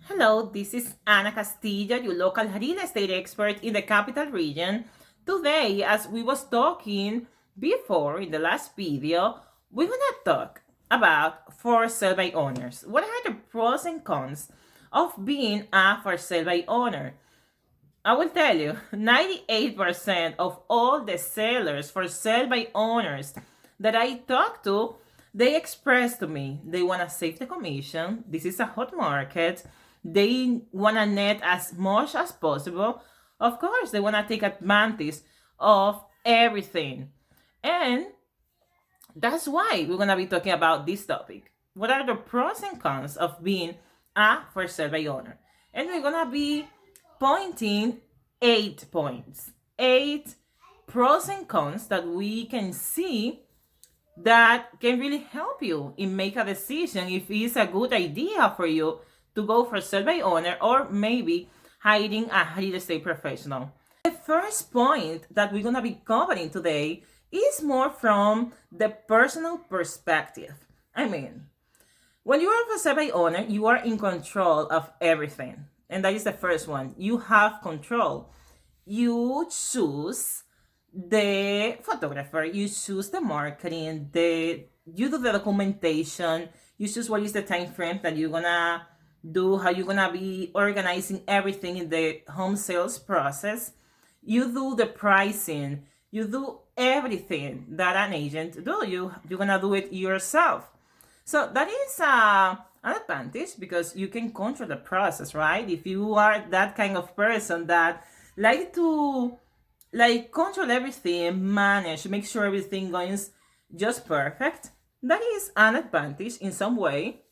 Hello, this is Ana Castillo, your local real estate expert in the capital region. Today, as we was talking before in the last video, we're gonna talk about for sale by owners. What are the pros and cons of being a for sale by owner? I will tell you, 98% of all the sellers for sale by owners that I talk to, they express to me they want to save the commission. This is a hot market. They want to net as much as possible. Of course, they want to take advantage of everything. And that's why we're going to be talking about this topic. What are the pros and cons of being a for sale by owner? And we're going to be pointing 8 points, 8 pros and cons that we can see that can really help you in make a decision if it's a good idea for you to go for sale by owner or maybe hiring a real estate professional. The first point that we're going to be covering today is more from the personal perspective. I mean, when you are for sale by owner, you are in control of everything. And that is the first one. You have control. You choose the photographer, you choose the marketing, you do the documentation, you choose what is the time frame that you're gonna do, how you're gonna be organizing everything in the home sales process. You do the pricing, you do everything that an agent do. You're gonna do it yourself. So that is an advantage because you can control the process, right? If you are that kind of person that like to control everything, manage, make sure everything goes just perfect, that is an advantage in some way.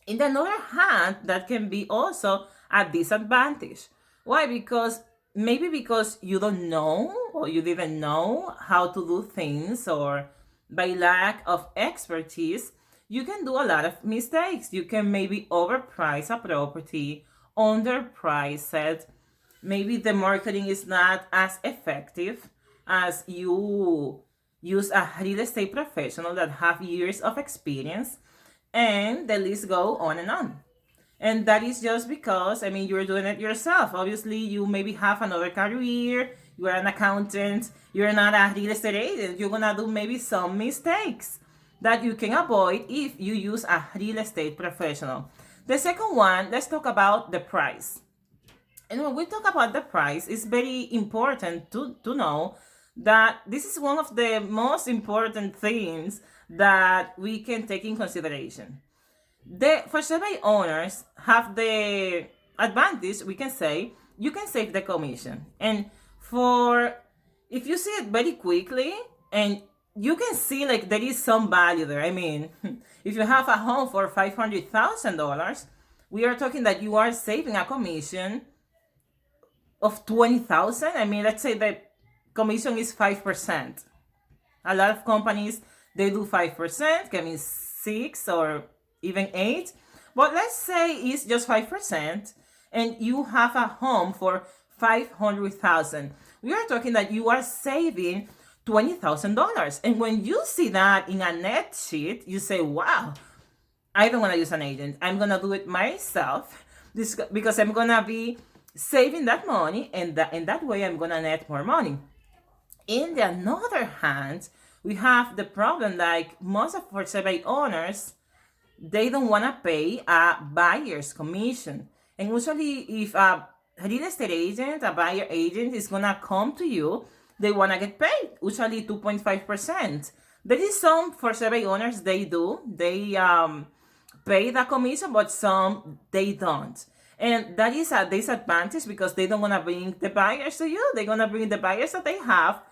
In the other hand, that can be also a disadvantage. Why? Because you don't know or you didn't know how to do things, or by lack of expertise, you can do a lot of mistakes. You can maybe overprice a property, underprice it. Maybe the marketing is not as effective as you use a real estate professional that have years of experience, and the list go on and on. And that is just because, I mean, you're doing it yourself. Obviously, you maybe have another career, you're an accountant, you're not a real estate agent. You're gonna do maybe some mistakes that you can avoid if you use a real estate professional. The second one, let's talk about the price. And when we talk about the price, it's very important to know that this is one of the most important things that we can take in consideration. The for sale by owners have the advantage, we can say, you can save the commission. And for if you see it very quickly and you can see like there is some value there. I mean, if you have a home for $500,000, we are talking that you are saving a commission of 20,000. I mean, let's say the commission is 5%. A lot of companies, they do 5%, can mean 6 or even 8. But let's say it's just 5% and you have a home for 500,000. We are talking that you are saving $20,000. And when you see that in a net sheet, you say, wow, I don't want to use an agent. I'm going to do it myself because I'm going to be saving that money, and that way I'm going to net more money. In the other hand, we have the problem like most of for sale by owners, they don't want to pay a buyer's commission. And usually if a real estate agent, a buyer agent is going to come to you, they want to get paid, usually 2.5%. There is some for sale by owners, they do. They pay the commission, but some they don't. And that is a disadvantage because they don't want to bring the buyers to you. They're going to bring the buyers that they have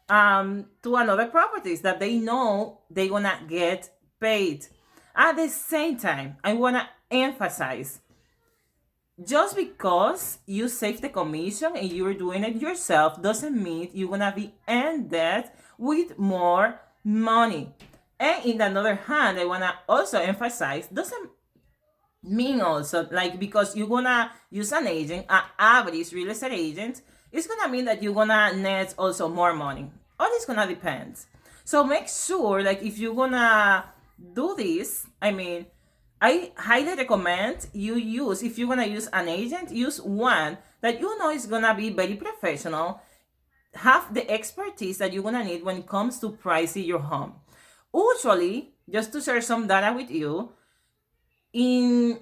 to another properties that they know they're going to get paid. At the same time, I want to emphasize, just because you save the commission and you're doing it yourself doesn't mean you're going to be ended with more money. And in the other hand, I want to also emphasize, doesn't mean also like because you're gonna use an agent, an average real estate agent, it's gonna mean that you're gonna net also more money. All it's gonna depend. So make sure like if you're gonna do this, I mean, I highly recommend you use, if you're gonna use an agent, use one that you know is gonna be very professional, have the expertise that you're gonna need when it comes to pricing your home. Usually, just to share some data with you, in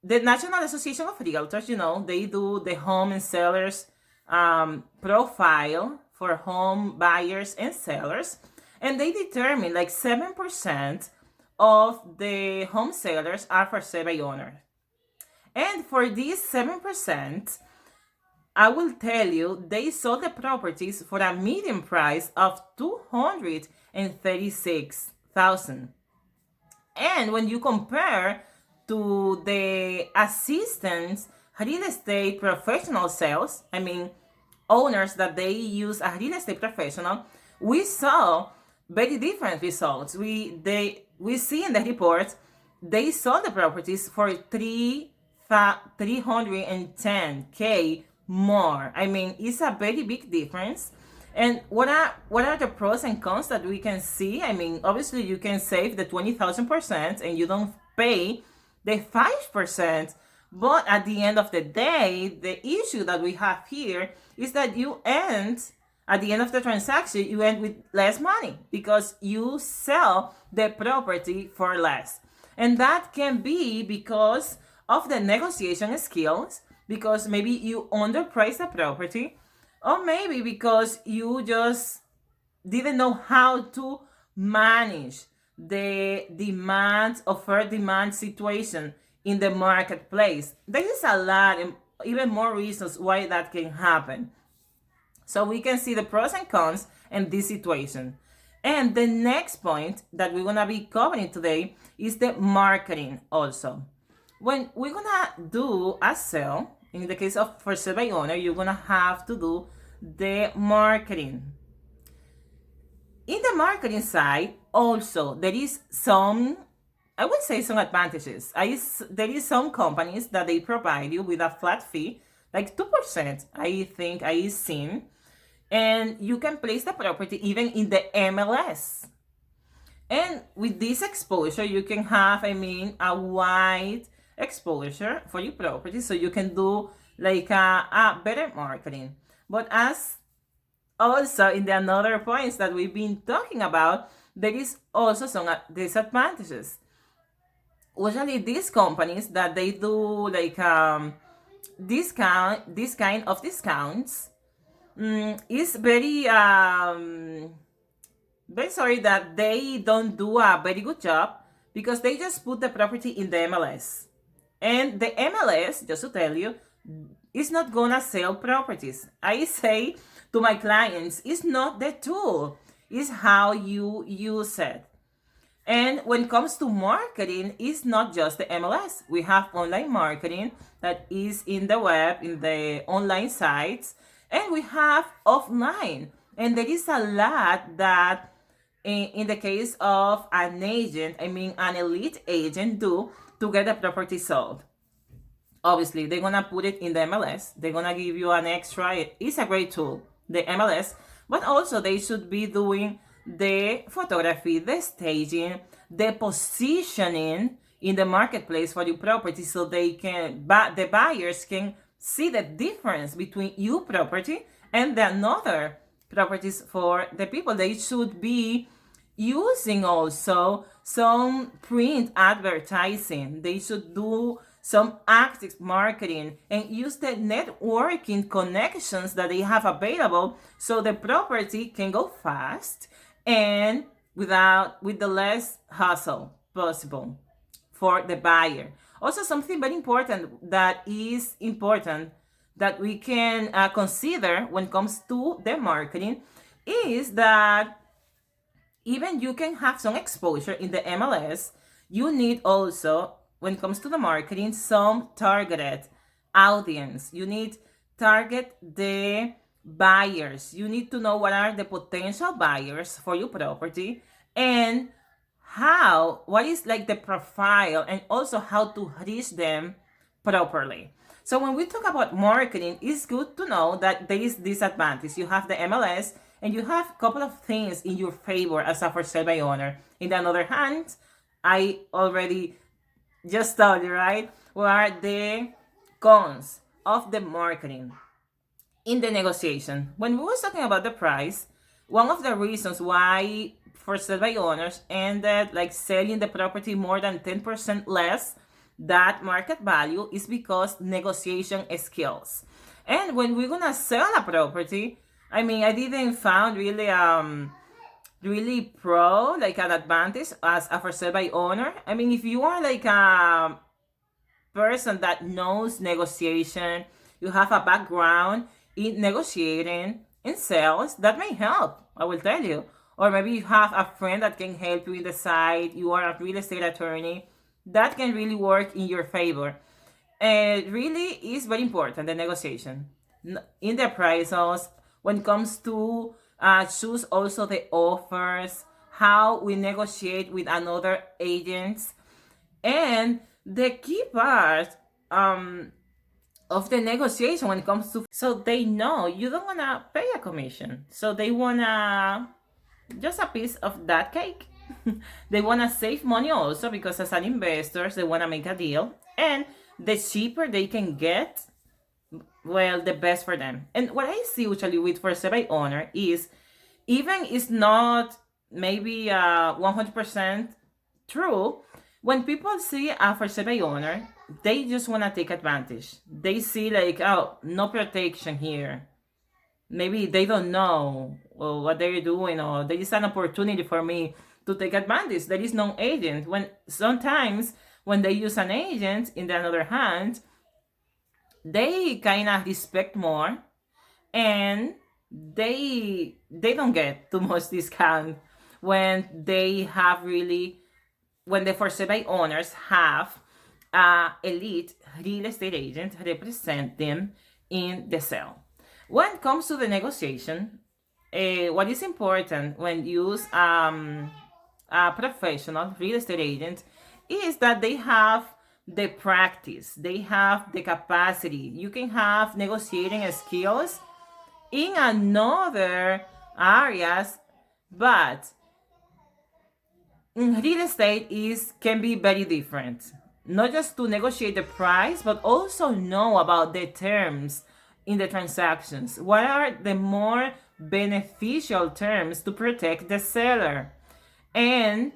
the National Association of Realtors, they do the home and sellers profile for home buyers and sellers, and they determine like 7% of the home sellers are for sale by owners. And for these 7%, I will tell you, they sold the properties for a median price of 236,000. And when you compare to the assistants, real estate professional sales, I mean, owners that they use a real estate professional, we saw very different results. We see in the report they sold the properties for 310K more. I mean, it's a very big difference. And what are the pros and cons that we can see? I mean, obviously you can save the 20,000% and you don't pay the 5%. But at the end of the day, the issue that we have here is that at the end of the transaction, you end with less money because you sell the property for less. And that can be because of the negotiation skills, because maybe you underprice the property, or maybe because you just didn't know how to manage the offer demand situation in the marketplace. There is a lot and even more reasons why that can happen. So we can see the pros and cons in this situation. And the next point that we're gonna be covering today is the marketing also. When we're gonna do a sale, in the case of for sale by owner, you're gonna have to do the marketing. In the marketing side, also, there is some, I would say some advantages. There is some companies that they provide you with a flat fee, like 2%, I think I've seen. And you can place the property even in the MLS. And with this exposure, you can have, a wide exposure for your property, so you can do like a better marketing. But as also in the another points that we've been talking about, there is also some disadvantages. Usually these companies that they do like this kind of discounts is very sorry that they don't do a very good job, because they just put the property in the MLS. And the MLS, just to tell you, is not gonna sell properties. I say to my clients, it's not the tool, it's how you use it. And when it comes to marketing, it's not just the MLS. We have online marketing that is in the web, in the online sites, and we have offline. And there is a lot that, in the case of an agent, an elite agent, do to get the property sold. Obviously, they're gonna put it in the MLS. They're gonna give you an extra. It's a great tool, the MLS. But also, they should be doing the photography, the staging, the positioning in the marketplace for your property, so the buyers can see the difference between your property and the another properties for the people. They should be using also some print advertising. They should do some active marketing and use the networking connections that they have available, so the property can go fast and with the less hassle possible for the buyer. Also, something very important that we can consider when it comes to the marketing is that even you can have some exposure in the MLS, you need also, when it comes to the marketing, some targeted audience. You need target the buyers. You need to know what are the potential buyers for your property, and what is like the profile, and also how to reach them properly. So when we talk about marketing, it's good to know that there is this advantage. You have the MLS, and you have a couple of things in your favor as a for sale by owner. In the other hand, I already just told you, right? What are the cons of the marketing in the negotiation? When we was talking about the price, one of the reasons why for sale by owners ended like selling the property more than 10% less that market value is because negotiation skills. And when we're gonna sell a property, I mean, I didn't found really pro like an advantage as a for sale by owner. I mean, if you are like a person that knows negotiation, you have a background in negotiating in sales, that may help, I will tell you. Or maybe you have a friend that can help you in the side, you are a real estate attorney, that can really work in your favor. And really is very important, the negotiation. In the appraisals, when it comes to choose also the offers, how we negotiate with another agents, and the key part of the negotiation when it comes to, so they know you don't want to pay a commission, so they want to just a piece of that cake. They want to save money also because as an investor they want to make a deal, and the cheaper they can get, well, the best for them. And what I see usually with for sale by owner is, even it's not maybe 100% true, when people see a for sale by owner, they just want to take advantage. They see like, oh, no protection here. Maybe they don't know what they're doing, or there is an opportunity for me to take advantage. There is no agent. When sometimes when they use an agent, in the other hand, they kind of respect more, and they don't get too much discount when they have really, when the for sale by owners have elite real estate agent represent them in the sale. When it comes to the negotiation, what is important when you use a professional real estate agent is that they have the practice, they have the capacity. You can have negotiating skills in another areas, but real estate can be very different. Not just to negotiate the price, but also know about the terms in the transactions. What are the more beneficial terms to protect the seller and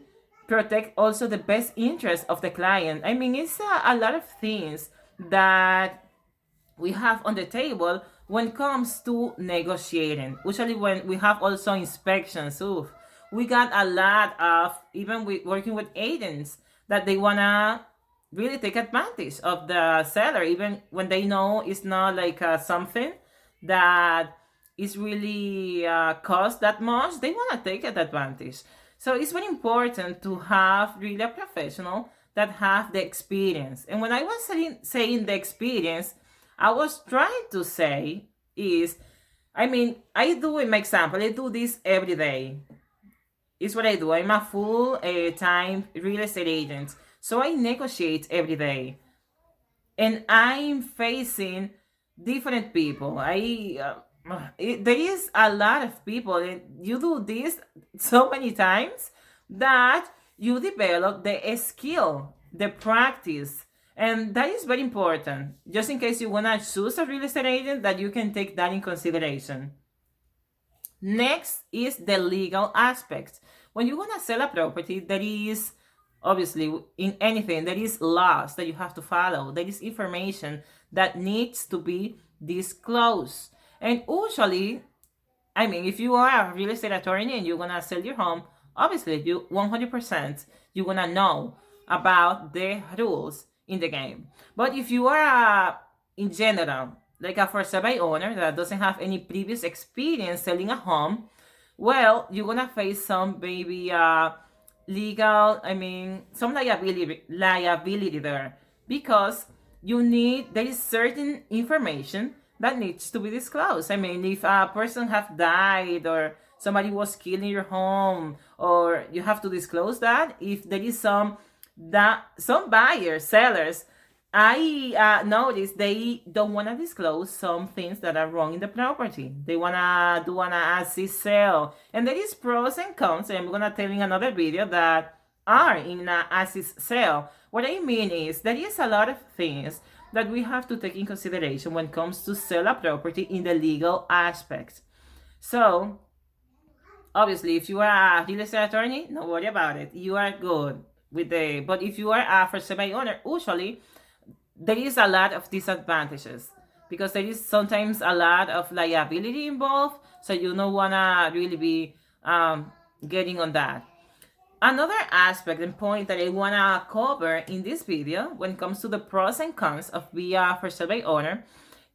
protect also the best interest of the client? I mean, it's a lot of things that we have on the table when it comes to negotiating. Usually when we have also inspections, we got a lot of, even with working with agents, that they wanna really take advantage of the seller, even when they know it's not like something that is really cost that much. They wanna take advantage. So it's very important to have really a professional that have the experience. And when I was saying the experience, I was trying to say is, I mean, I do, in my example, I do this every day. It's what I do. I'm a full time real estate agent. So I negotiate every day. And I'm facing different people. There is a lot of people, and you do this so many times that you develop the skill, the practice, and that is very important. Just in case you want to choose a real estate agent, that you can take that in consideration. Next is the legal aspect. When you want to sell a property, there is, obviously, in anything, there is laws that you have to follow. There is information that needs to be disclosed. And usually, I mean, if you are a real estate attorney and you're going to sell your home, obviously, you 100%, you're going to know about the rules in the game. But if you are, in general, like a for sale by owner that doesn't have any previous experience selling a home, well, you're going to face some maybe legal, I mean, some liability there, because there is certain information that needs to be disclosed. I mean, if a person have died, or somebody was killed in your home, or you have to disclose that. If there is some buyers, sellers, I noticed they don't want to disclose some things that are wrong in the property. They want to do an as-is sale. And there is pros and cons, and I'm going to tell in another video that are in a assist sale. What I mean is there is a lot of things that we have to take in consideration when it comes to sell a property in the legal aspect. So obviously, if you are a real estate attorney, don't worry about it. You are good with the. But if you are a first time owner, usually there is a lot of disadvantages because there is sometimes a lot of liability involved. So you don't wanna really be getting on that. Another aspect and point that I wanna cover in this video when it comes to the pros and cons of being a first survey owner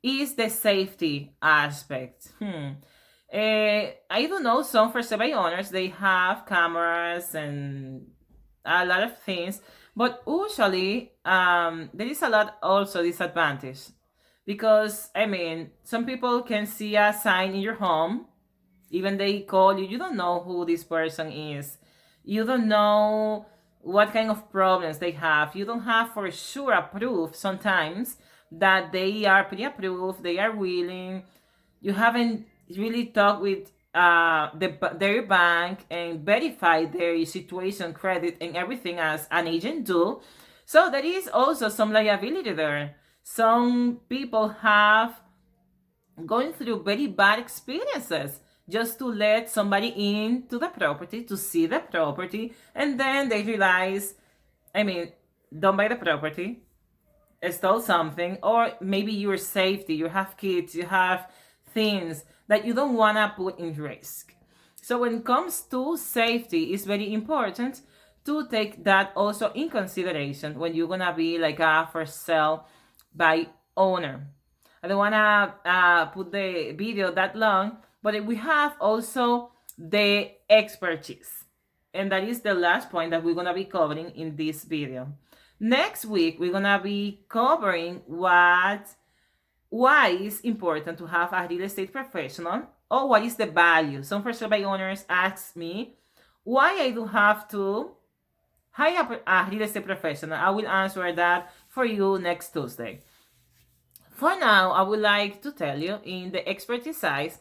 is the safety aspect. I don't know, some first survey owners, they have cameras and a lot of things, but usually there is a lot also disadvantage because I mean some people can see a sign in your home, even they call you, you don't know who this person is, you don't know what kind of problems they have, you don't have for sure a proof sometimes that they are pre-approved, they are willing, you haven't really talked with their bank and verify their situation, credit, and everything as an agent do. So there is also some liability there. Some people have going through very bad experiences just to let somebody into the property to see the property, and then they realize, I mean, don't buy the property, stole something, or maybe your safety, you have kids, you have things that you don't want to put in risk. So when it comes to safety, it's very important to take that also in consideration when you're gonna be like a for sale by owner. I don't want to put the video that long, but we have also the expertise, and that is the last point that we're gonna be covering in this video. Next week, we're gonna be covering why it's important to have a real estate professional, or what is the value. Some first survey owners ask me why I do have to hire a real estate professional. I will answer that for you next Tuesday. For now, I would like to tell you in the expertise side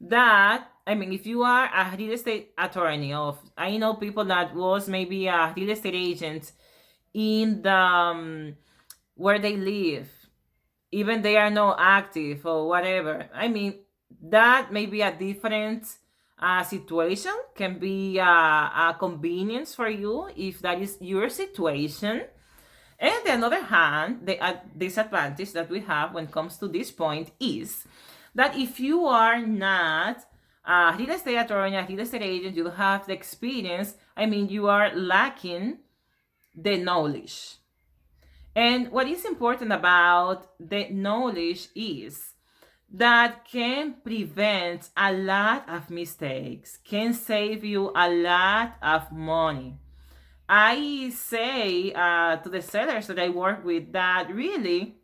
that, I mean, if you are a real estate attorney, I know people that was maybe a real estate agent in the where they live, even they are not active or whatever. I mean, that may be a different situation, can be a convenience for you if that is your situation. And on the other hand, the disadvantage that we have when it comes to this point is that if you are not a real estate attorney, a real estate agent, you don't have the experience, I mean, you are lacking the knowledge. And what is important about the knowledge is that can prevent a lot of mistakes, can save you a lot of money. I say to the sellers that I work with that really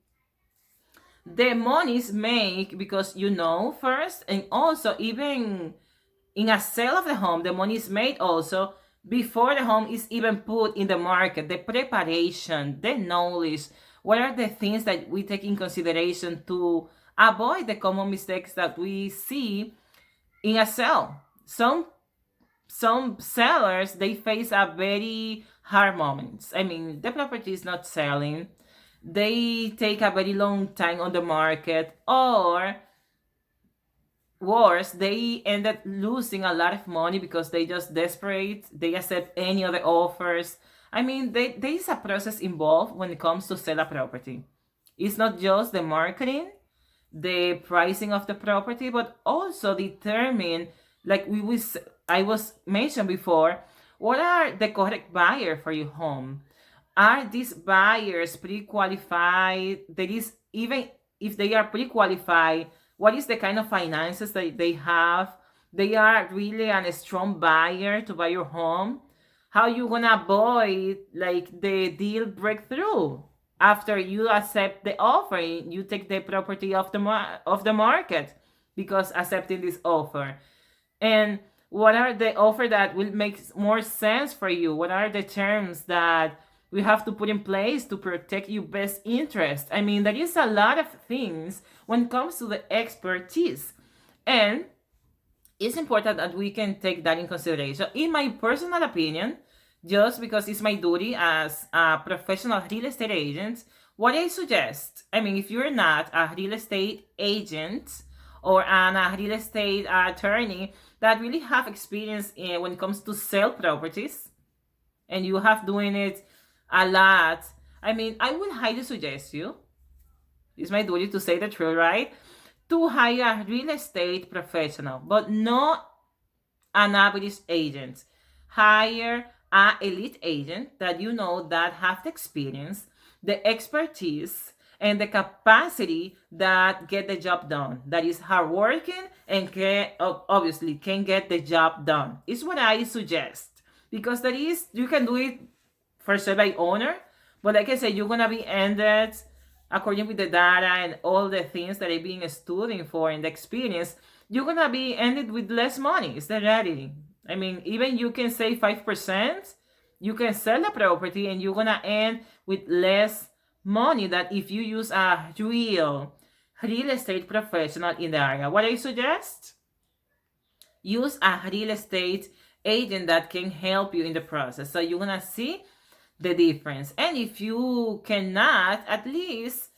the money is made because you know first, and also even in a sale of the home, the money is made also before the home is even put in the market. The preparation, the knowledge, what are the things that we take in consideration to avoid the common mistakes that we see in a sale. Some sellers, they face a very hard moments. I mean, the property is not selling, they take a very long time on the market, or worse, they end up losing a lot of money because they just desperate, they accept any other offers. I mean, there is a process involved when it comes to sell a property. It's not just the marketing, the pricing of the property, but also determine, like I was mentioned before, what are the correct buyer for your home? Are these buyers pre-qualified? There is, even if they are pre-qualified, what is the kind of finances that they have? They are really a strong buyer to buy your home. How you gonna avoid like the deal breakthrough after you accept the offer? You take the property off the market because accepting this offer. And what are the offer that will make more sense for you? What are the terms that we have to put in place to protect your best interest? I mean, there is a lot of things when it comes to the expertise, and it's important that we can take that in consideration. In my personal opinion, just because it's my duty as a professional real estate agent, what I suggest, I mean, if you're not a real estate agent or a real estate attorney that really have experience when it comes to sell properties, and you have doing it a lot, I mean, I would highly suggest you, it's my duty to say the truth, right? To hire a real estate professional, but not an average agent. Hire an elite agent that you know that have the experience, the expertise, and the capacity that get the job done. That is hardworking and can, obviously can get the job done. Is what I suggest, because that is you can do it for sale by owner, but like I said, you're gonna be ended according with the data and all the things that I've been studying for and the experience, you're gonna be ended with less money. It's the reality. I mean, even you can save 5%, you can sell the property and you're gonna end with less money than if you use a real estate professional in the area. What I suggest? Use a real estate agent that can help you in the process. So you're gonna see the difference. And if you cannot, at least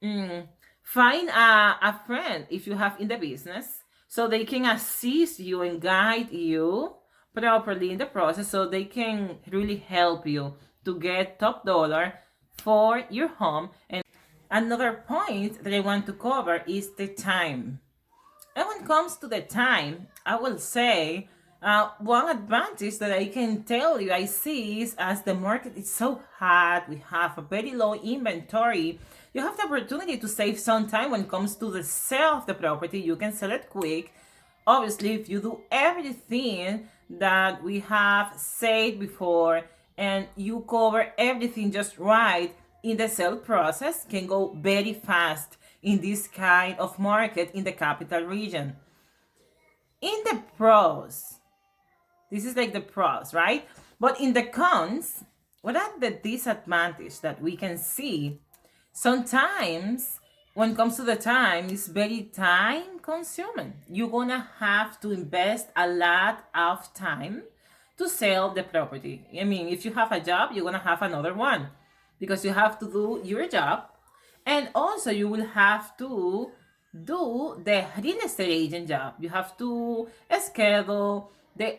find a friend if you have in the business so they can assist you and guide you properly in the process, so they can really help you to get top dollar for your home. And another point that I want to cover is the time. And when it comes to the time, I will say one advantage that I can tell you I see is as the market is so hot, we have a very low inventory, you have the opportunity to save some time when it comes to the sale of the property. You can sell it quick. Obviously, if you do everything that we have said before and you cover everything just right in the sale process, can go very fast in this kind of market in the capital region. In the pros, this is like the pros, right? But in the cons, what are the disadvantages that we can see? Sometimes when it comes to the time, it's very time consuming. You're gonna have to invest a lot of time to sell the property. I mean, if you have a job, you're gonna have another one because you have to do your job, and also you will have to do the real estate agent job. You have to schedule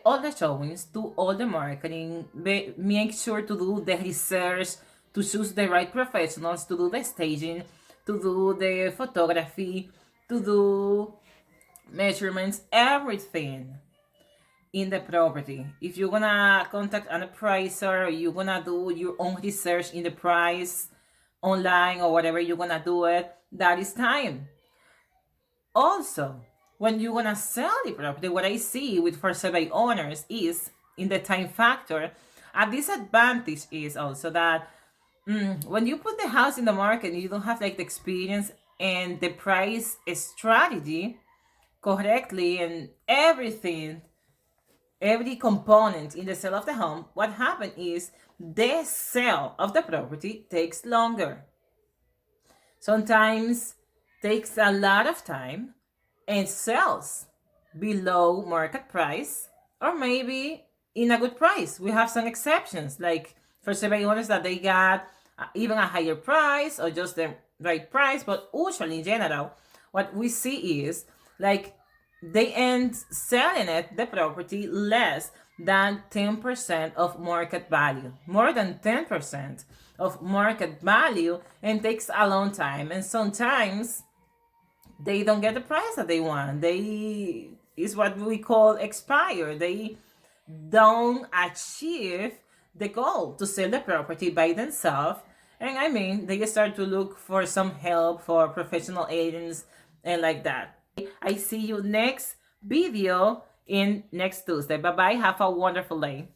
all the showings, do all the marketing, make sure to do the research, to choose the right professionals, to do the staging, to do the photography, to do measurements, everything in the property. If you're gonna contact an appraiser, you're gonna do your own research in the price online or whatever you're gonna do it, that is time. Also, when you're gonna sell the property, what I see with for sale by owners is in the time factor. A disadvantage is also that when you put the house in the market, you don't have like the experience and the price strategy correctly and everything, every component in the sale of the home. What happens is the sale of the property takes longer. Sometimes takes a lot of time and sells below market price or maybe in a good price. We have some exceptions, like for survey owners that they got even a higher price or just the right price, but usually in general, what we see is like they end selling the property less than 10% of market value, more than 10% of market value, and takes a long time. And sometimes they don't get the price that they want. They is what we call expire. They don't achieve the goal to sell the property by themselves. And I mean, they start to look for some help for professional agents and like that. I see you next video in next Tuesday. Bye bye. Have a wonderful day.